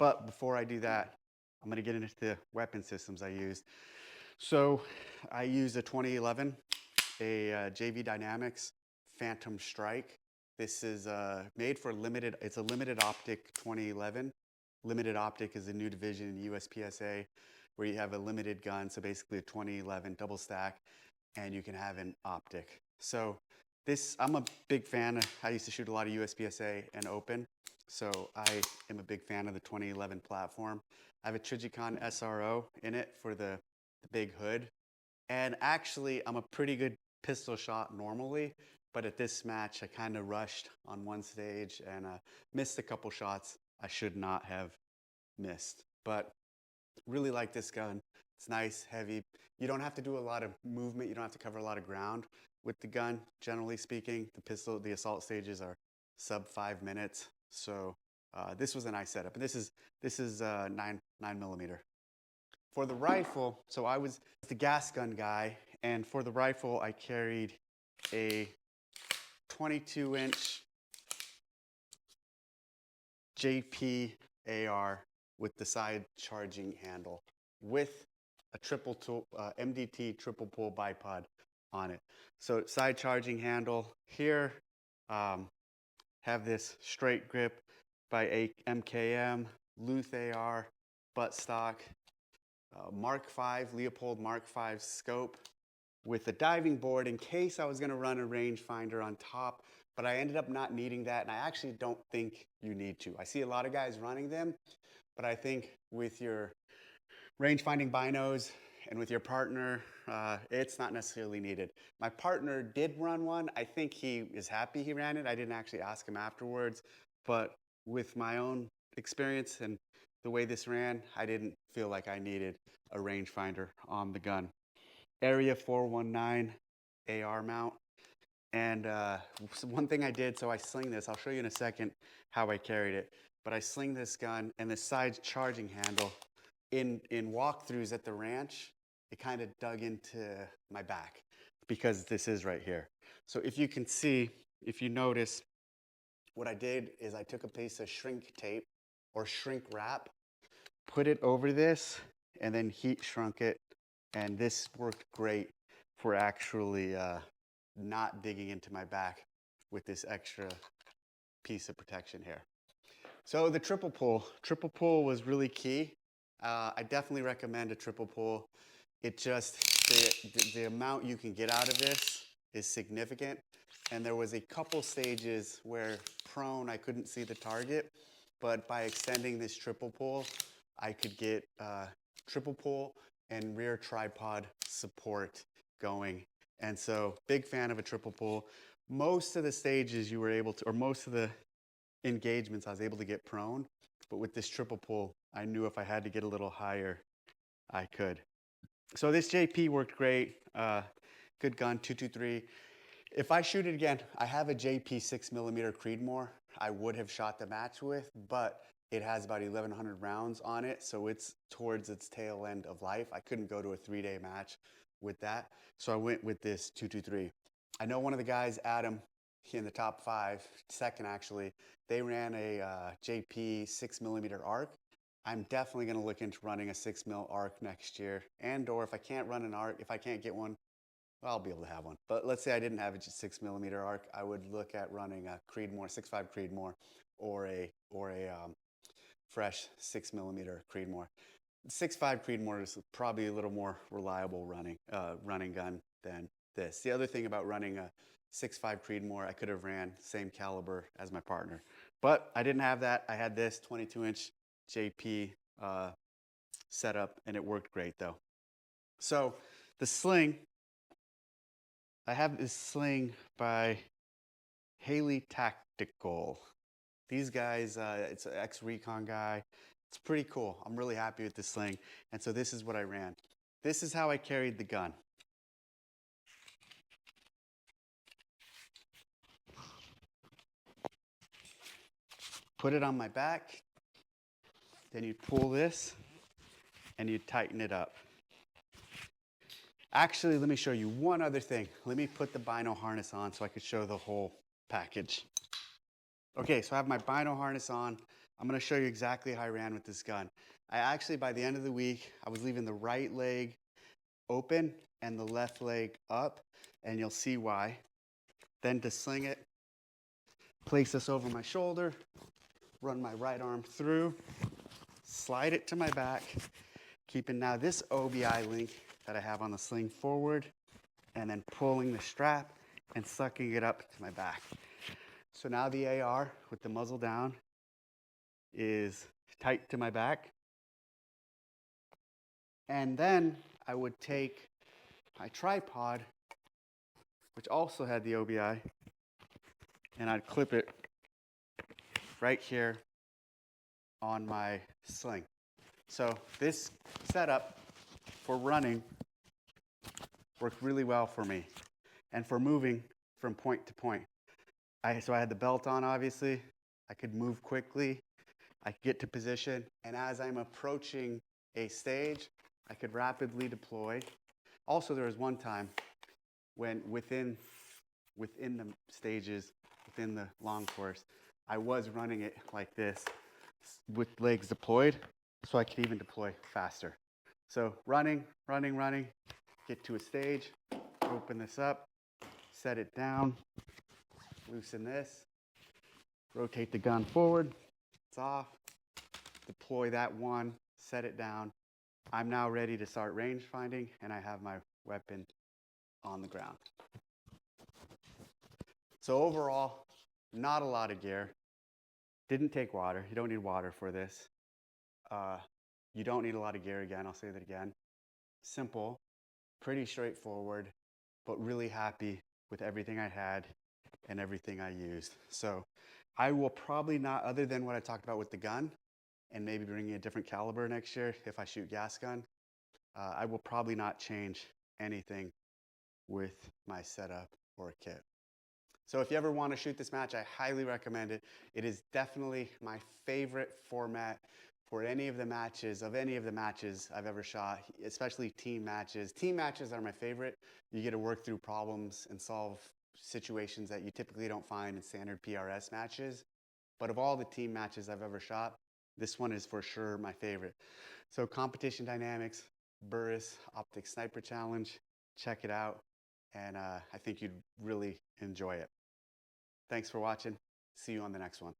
But before I do that, I'm gonna get into the weapon systems I used. So I used a 2011, a JV Dynamics Phantom Strike. This is made for limited, it's a limited optic 2011. Limited optic is a new division in USPSA where you have a limited gun, so basically a 2011 double stack, and you can have an optic. So this, I'm a big fan. I used to shoot a lot of USPSA and open, so I am a big fan of the 2011 platform. I have a Trijicon SRO in it for the big hood. And actually, I'm a pretty good pistol shot normally, but at this match, I kind of rushed on one stage and missed a couple shots I should not have missed. But really like this gun. It's nice, heavy. You don't have to do a lot of movement. You don't have to cover a lot of ground with the gun. Generally speaking, the assault stages are sub 5 minutes. So this was a nice setup. And this is 9mm. For the rifle, so I was the gas gun guy, and for the rifle, I carried a 22-inch JP AR with the side charging handle with a MDT triple pull bipod on it. So side charging handle here, have this straight grip by a MKM, Luth AR, buttstock, Mark V, Leopold Mark V scope with a diving board in case I was gonna run a rangefinder on top, but I ended up not needing that, and I actually don't think you need to. I see a lot of guys running them, but I think with your rangefinding binos and with your partner, it's not necessarily needed. My partner did run one. I think he is happy he ran it. I didn't actually ask him afterwards, but with my own experience and the way this ran, I didn't feel like I needed a rangefinder on the gun. Area 419 AR mount. And one thing I did, so I sling this, I'll show you in a second how I carried it, but I sling this gun and the side charging handle in walkthroughs at the ranch, it kind of dug into my back because this is right here. So if you can see, if you notice, what I did is I took a piece of shrink tape or shrink wrap, put it over this, and then heat shrunk it. And this worked great for actually not digging into my back with this extra piece of protection here. So the triple pull was really key. I definitely recommend a triple pull. It just, the amount you can get out of this is significant. And there was a couple stages where prone, I couldn't see the target, but by extending this triple pull, I could get triple pull and rear tripod support going. And so big fan of a triple pull. Most of the stages you were able to, or most of the engagements I was able to get prone, but with this triple pull, I knew if I had to get a little higher, I could. So this JP worked great. Good gun, 223. If I shoot it again, I have a JP 6mm Creedmoor I would have shot the match with, but it has about 1,100 rounds on it, so it's towards its tail end of life. I couldn't go to a 3-day match with that, so I went with this 223. I know one of the guys, Adam, in the top 5, second actually, they ran a JP 6mm ARC. I'm definitely going to look into running a 6mm ARC next year, and or if I can't run an ARC, if I can't get one, well, I'll be able to have one. But let's say I didn't have a 6mm ARC, I would look at running a Creedmoor, 6.5 Creedmoor, or a fresh 6mm Creedmoor. 6.5 Creedmoor is probably a little more reliable running gun than this. The other thing about running a 6.5 Creedmoor, I could have ran same caliber as my partner, but I didn't have that. I had this 22-inch JP setup, and it worked great though. So the sling, I have this sling by Haley Tactical. These guys, it's an ex-recon guy. It's pretty cool. I'm really happy with this sling. And so this is what I ran. This is how I carried the gun. Put it on my back. Then you pull this and you tighten it up. Actually, let me show you one other thing. Let me put the bino harness on so I could show the whole package. Okay, so I have my bino harness on. I'm gonna show you exactly how I ran with this gun. I actually, by the end of the week, I was leaving the right leg open and the left leg up, and you'll see why. Then to sling it, place this over my shoulder, run my right arm through, slide it to my back, keeping now this OBI link that I have on the sling forward, and then pulling the strap and sucking it up to my back. So now the AR with the muzzle down is tight to my back. And then I would take my tripod, which also had the OBI, and I'd clip it right here on my sling. So this setup for running worked really well for me and for moving from point to point. So I had the belt on, obviously. I could move quickly. I could get to position. And as I'm approaching a stage, I could rapidly deploy. Also, there was one time when within the stages, within the long course, I was running it like this with legs deployed, so I could even deploy faster. So running, get to a stage, open this up, set it down, loosen this, rotate the gun forward, it's off, deploy that one, set it down. I'm now ready to start range finding, and I have my weapon on the ground. So overall, not a lot of gear. Didn't take water. You don't need water for this. You don't need a lot of gear again. I'll say that again. Simple, pretty straightforward, but really happy with everything I had and everything I used. So I will probably not, other than what I talked about with the gun and maybe bringing a different caliber next year if I shoot gas gun, I will probably not change anything with my setup or kit. So if you ever want to shoot this match, I highly recommend it. It is definitely my favorite format for any of the matches I've ever shot, especially team matches. Team matches are my favorite. You get to work through problems and solve situations that you typically don't find in standard PRS matches. But of all the team matches I've ever shot, this one is for sure my favorite. So competition dynamics, Burris Optic Sniper Challenge, check it out. And I think you'd really enjoy it. Thanks for watching. See you on the next one.